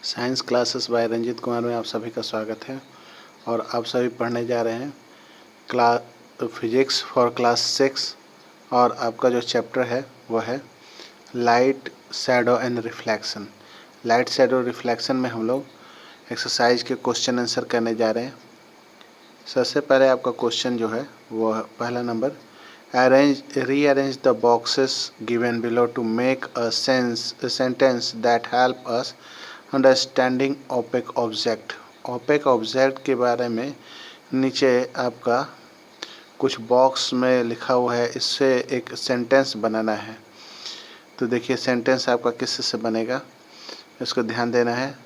Science classes by Ranjeet Kumar में आप सभी का स्वागत है। और आप सभी पढ़ने जा रहे हैं फिजिक्स फॉर क्लास 6। और आपका जो चैप्टर है वो है light, shadow and reflection. Light, shadow, reflection में हम लोग एक्सरसाइज के क्वेश्चन आंसर करने जा रहे हैं। सबसे पहले आपका क्वेश्चन जो है वो पहला number, rearrange the boxes given below to make a sentence that help us understanding opaque object. Opaque object के बारे में नीचे आपका कुछ बॉक्स में लिखा हुआ है, इससे एक सेंटेंस बनाना है। तो देखिए सेंटेंस आपका किस से बनेगा, इसको ध्यान देना है।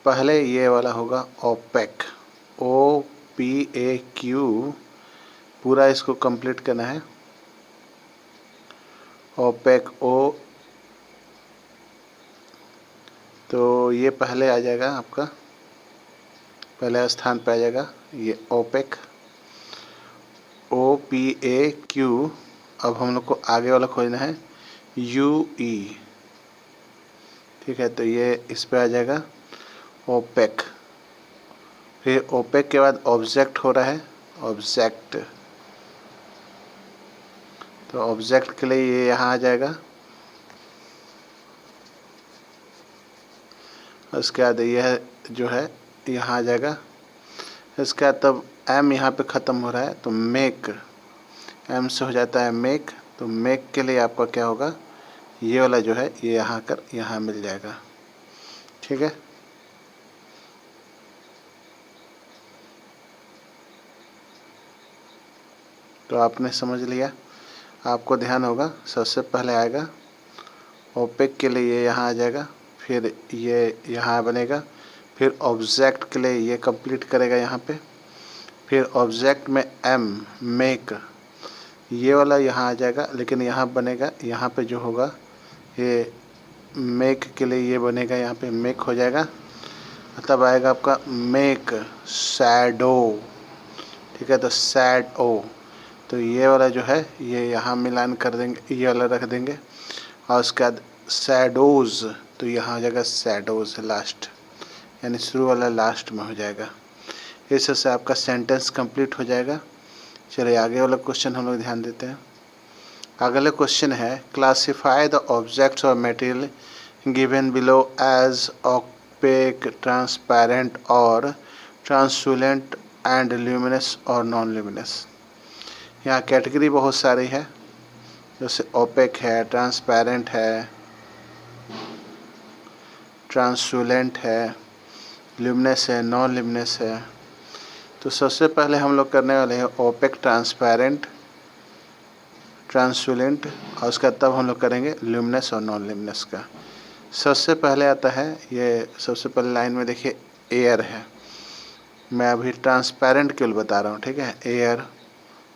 पहले ये वाला होगा ओपेक, OPAQ, पूरा इसको कंप्लीट करना है। ओपेक ओ, तो ये पहले आ जाएगा, आपका पहले स्थान पे आ जाएगा ये ओपेक, OPAQ। अब हम लोग को आगे वाला खोजना है UE, ठीक है। तो ये इस पे आ जाएगा ओपेक। फिर ओपेक के बाद ऑब्जेक्ट हो रहा है ऑब्जेक्ट, तो ऑब्जेक्ट के लिए ये यहाँ आ जाएगा। उसके बाद यह जो है यहाँ आ जाएगा। इसके बाद तब M यहाँ पे ख़त्म हो रहा है, तो मेक, M से हो जाता है मेक। तो मेक के लिए आपका क्या होगा, ये वाला जो है ये यहाँ कर यहाँ मिल जाएगा, ठीक है। तो आपने समझ लिया। आपको ध्यान होगा, सबसे पहले आएगा ओपेक के लिए ये यहाँ आ जाएगा, फिर ये यहाँ बनेगा, फिर ऑब्जेक्ट के लिए ये कंप्लीट करेगा यहाँ पे, फिर ऑब्जेक्ट में M मेक, ये वाला यहाँ आ जाएगा। लेकिन यहाँ बनेगा, यहाँ पे जो होगा ये मेक के लिए ये बनेगा, यहाँ पे मेक हो जाएगा। तब आएगा आपका मेक शैडो, ठीक है। तो शैडो, तो ये वाला जो है ये यहाँ मिलान कर देंगे, ये वाला रख देंगे। और उसके बाद शैडोज़, तो यहाँ हो जाएगा शैडोज़ लास्ट, यानी शुरू वाला लास्ट में हो जाएगा। इससे आपका सेंटेंस कंप्लीट हो जाएगा। चलिए आगे वाला क्वेश्चन हम लोग ध्यान देते हैं। अगला क्वेश्चन है, क्लासिफाई द ऑब्जेक्ट्स और material given below as opaque, transparent और ट्रांसलूसेंट एंड ल्यूमिनस और नॉन ल्यूमिनस। यहाँ कैटेगरी बहुत सारी है, जैसे ओपेक है, ट्रांसपेरेंट है, ट्रांसलूसेंट है, ल्यूमिनस है, नॉन ल्यूमिनस है। तो सबसे पहले हम लोग करने वाले हैं ओपेक, ट्रांसपेरेंट, ट्रांसलूसेंट, और उसका तब हम लोग करेंगे ल्यूमिनस और नॉन ल्यूमिनस का। सबसे पहले आता है ये, सबसे पहले लाइन में देखिए एयर है। मैं अभी ट्रांसपेरेंट केवल बता रहा हूँ, ठीक है। एयर,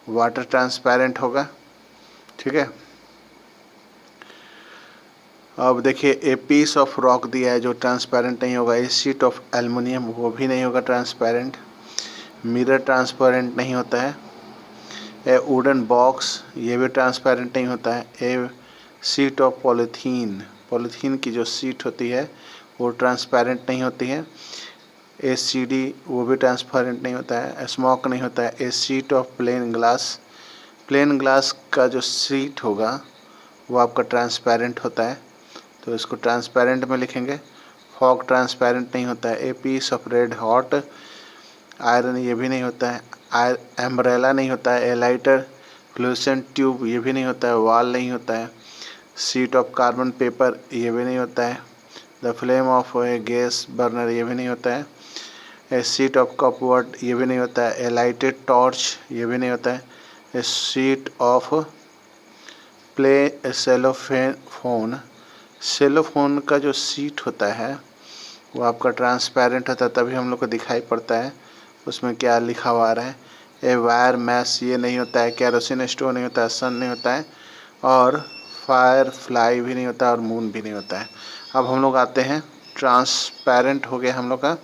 वाटर ट्रांसपेरेंट होगा, ठीक है। अब देखिए ए पीस ऑफ रॉक दिया है जो ट्रांसपेरेंट नहीं होगा। ए शीट ऑफ एल्युमिनियम, वो भी नहीं होगा ट्रांसपेरेंट। मिरर ट्रांसपेरेंट नहीं होता है। ए वुडन बॉक्स, ये भी ट्रांसपेरेंट नहीं होता है। A sheet of polythene, polythene की जो शीट होती है वो ट्रांसपेरेंट नहीं होती है। ए CD, वो भी ट्रांसपेरेंट नहीं होता है। स्मोक नहीं होता है। A sheet of plain glass, plain glass का जो शीट होगा वो आपका ट्रांसपेरेंट होता है, तो इसको ट्रांसपेरेंट में लिखेंगे। फॉग ट्रांसपेरेंट नहीं होता है। A piece of red hot iron, ये भी नहीं होता है। एम्ब्रेला नहीं होता है। ए लाइटर फ्लूसेंट ट्यूब, ये भी नहीं होता है। वॉल नहीं होता है। शीट ऑफ कार्बन पेपर, ये भी नहीं होता है। The flame of A gas burner, ये भी नहीं होता है। ए शीट ऑफ कपवर्ड, ये भी नहीं होता है। ए लाइटेड टॉर्च, ये भी नहीं होता है। A sheet of plain cellophane, cellophane का जो शीट होता है वो आपका ट्रांसपेरेंट होता है, तभी हम लोग को दिखाई पड़ता है उसमें क्या लिखा हुआ आ रहा है। ए वायर मैश, ये नहीं होता है। केरोसिन स्टोव नहीं होता है। सन नहीं होता है। और फायर फ्लाई भी नहीं होता है, और मून भी नहीं होता है। अब हम लोग आते हैं, ट्रांसपेरेंट हो गया हम लोग का।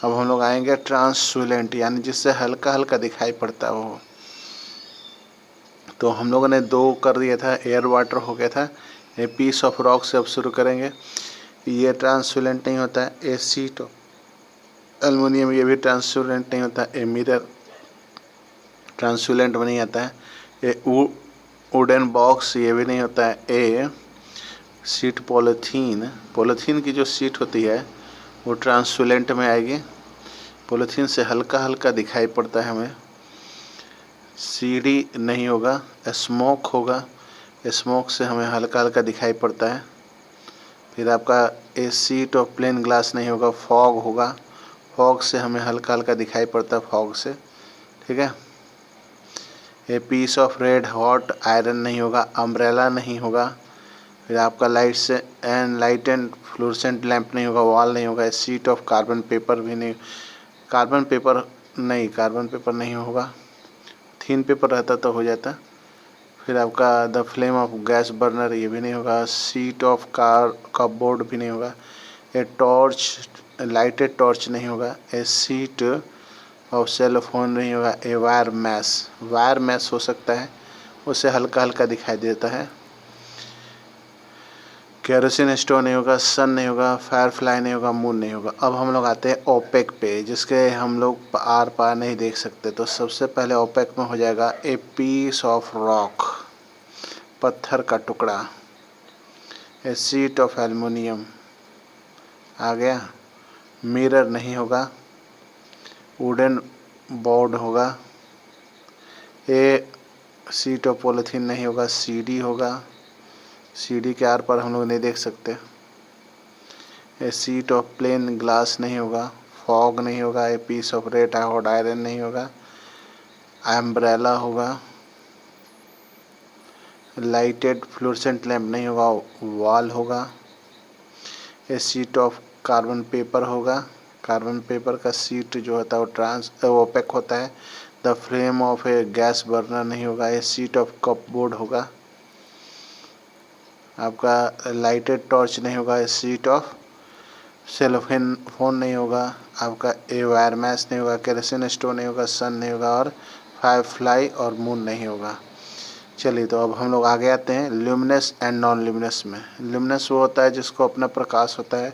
अब हम लोग आएंगे ट्रांसलूसेंट, यानी जिससे हल्का हल्का दिखाई पड़ता है वो। तो हम लोगों ने 2 कर दिया था। एयर वाटर हो गया था। ए पीस ऑफ रॉक से अब शुरू करेंगे। ये ट्रांसपेरेंट नहीं होता है। ए शीट एल्युमिनियम ये भी ट्रांसपेरेंट नहीं होता है। ए मिरर ट्रांसपेरेंट नहीं आता है। ए वुडन बॉक्स ये भी नहीं होता है। ए शीट पॉलीथीन की जो शीट होती है वो ट्रांसपेरेंट में आएगी। पॉलीथीन से हल्का हल्का दिखाई पड़ता है हमें। सीडी नहीं होगा। स्मोक होगा। स्मोक से हमें हल्का हल्का दिखाई पड़ता है। फिर आपका ए शीट ऑफ प्लेन ग्लास नहीं होगा। फॉग होगा। फॉग से हमें हल्का हल्का दिखाई पड़ता है फॉग से, ठीक है। A piece of red hot iron नहीं होगा। अम्ब्रेला नहीं होगा। फिर आपका lights and light and fluorescent lamp नहीं होगा। वॉल नहीं होगा। शीट ऑफ कार्बन पेपर भी नहीं। कार्बन पेपर नहीं होगा। थीन पेपर रहता तो हो जाता। फिर आपका the flame of gas burner ये भी नहीं होगा। शीट ऑफ कार कपबोर्ड भी नहीं होगा। ए टॉर्च लाइटेड टॉर्च नहीं होगा। ए शीट ऑफ सेल फोन नहीं होगा। ए वायर मैश हो सकता है, उससे हल्का हल्का दिखाई देता है। केरोसिन स्टोव नहीं होगा। सन नहीं होगा। फायरफ्लाई नहीं होगा। मून नहीं होगा। अब हम लोग आते हैं ओपेक पे, जिसके हम लोग आर पार नहीं देख सकते। तो सबसे पहले ओपेक में हो जाएगा ए पीस ऑफ रॉक, पत्थर का टुकड़ा। ए शीट ऑफ एल्युमिनियम आ गया। मिरर नहीं होगा। वुडन बोर्ड होगा। ए शीट ऑफ पॉलीथीन नहीं होगा। सीडी होगा। सीडी के आर पर हम लोग नहीं देख सकते। A sheet of plain glass नहीं होगा। फॉग नहीं होगा। A piece of red hot iron नहीं होगा। अम्ब्रेला होगा। लाइटेड फ्लोरेसेंट लैंप नहीं होगा। वॉल होगा। ए शीट ऑफ कार्बन पेपर होगा। कार्बन पेपर का शीट जो होता है वो ओपेक होता है। The flame of A gas burner नहीं होगा। ए शीट ऑफ कपबोर्ड होगा। आपका लाइटेड टॉर्च नहीं होगा। ए शीट ऑफ सेलोफेन फोन नहीं होगा। आपका ए वायर मैश नहीं होगा। केरोसिन स्टोव नहीं होगा। सन नहीं होगा। और फायरफ्लाई और मून नहीं होगा। चलिए, तो अब हम लोग आगे आते हैं ल्यूमिनस एंड नॉन ल्यूमिनस में। ल्यूमिनस वो होता है जिसको अपना प्रकाश होता है,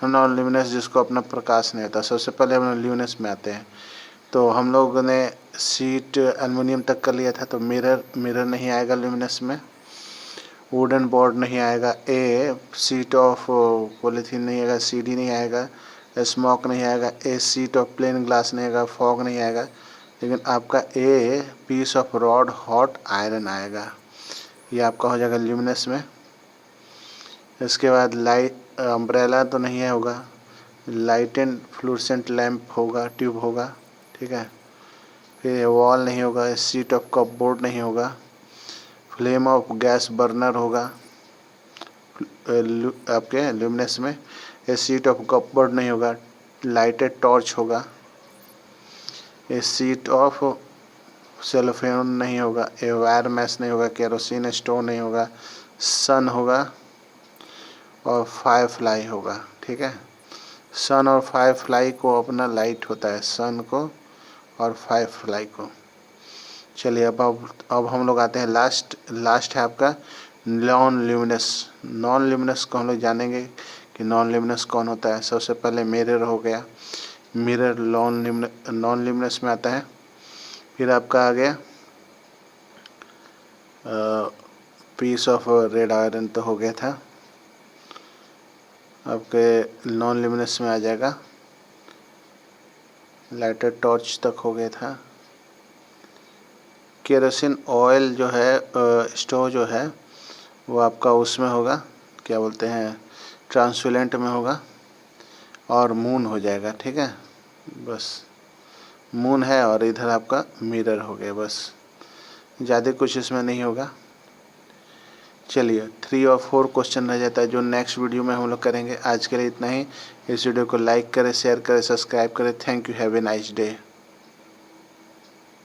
नॉन ल्यूमिनस जिसको अपना प्रकाश नहीं होता। सबसे पहले हम लोग ल्यूमिनस में आते हैं। तो हम लोग ने शीट एल्युमिनियम तक कर लिया था, तो मिरर नहीं आएगा ल्यूमिनस में। वुडन बोर्ड नहीं आएगा। ए शीट ऑफ पॉलीथीन नहीं आएगा। सीडी नहीं आएगा। स्मोक नहीं आएगा। A sheet of plain glass नहीं आएगा। फॉग नहीं आएगा। लेकिन आपका a piece of rod hot iron आएगा। ये आपका हो जाएगा ल्यूमिनस में। इसके बाद लाइट अम्ब्रेला तो नहीं है होगा। लाइट एंड फ्लोरेसेंट लैंप होगा, ट्यूब होगा, ठीक है। फिर वॉल नहीं होगा। शीट ऑफ कपबोर्ड नहीं होगा। फ्लेम ऑफ गैस बर्नर होगा आपके ल्यूमिनस में। ए शीट ऑफ कपबोर्ड नहीं होगा। लाइटेड टॉर्च होगा। ए शीट ऑफ सेलोफेन नहीं होगा। ए वायर मैश नहीं होगा। केरोसिन स्टोव नहीं होगा। सन होगा और फायरफ्लाई होगा, ठीक है। सन और फायरफ्लाई को अपना लाइट होता है, सन को और फायरफ्लाई को। चलिए, अब हम लोग आते हैं लास्ट है आपका नॉन ल्यूमिनस को हम लोग जानेंगे कि नॉन ल्यूमिनस कौन होता है। सबसे पहले मिरर हो गया। मिरर नॉन ल्यूमिनस में आता है। फिर आपका आ गया पीस ऑफ रेड आयरन तो हो गया था। आपके नॉन ल्यूमिनस में आ जाएगा लाइटेड टॉर्च तक हो गया था। केरोसिन ऑयल जो है स्टोव जो है वो आपका उसमें होगा, क्या बोलते हैं, ट्रांसपेरेंट में होगा। और मून हो जाएगा, ठीक है। बस मून है और इधर आपका मिरर हो गया। बस ज़्यादा कुछ इसमें नहीं होगा। चलिए, 3 और 4 क्वेश्चन रह जाता है जो नेक्स्ट वीडियो में हम लोग करेंगे। आज के लिए इतना ही। इस वीडियो को लाइक करें, शेयर करें, सब्सक्राइब करें। Thank you. Have a nice day.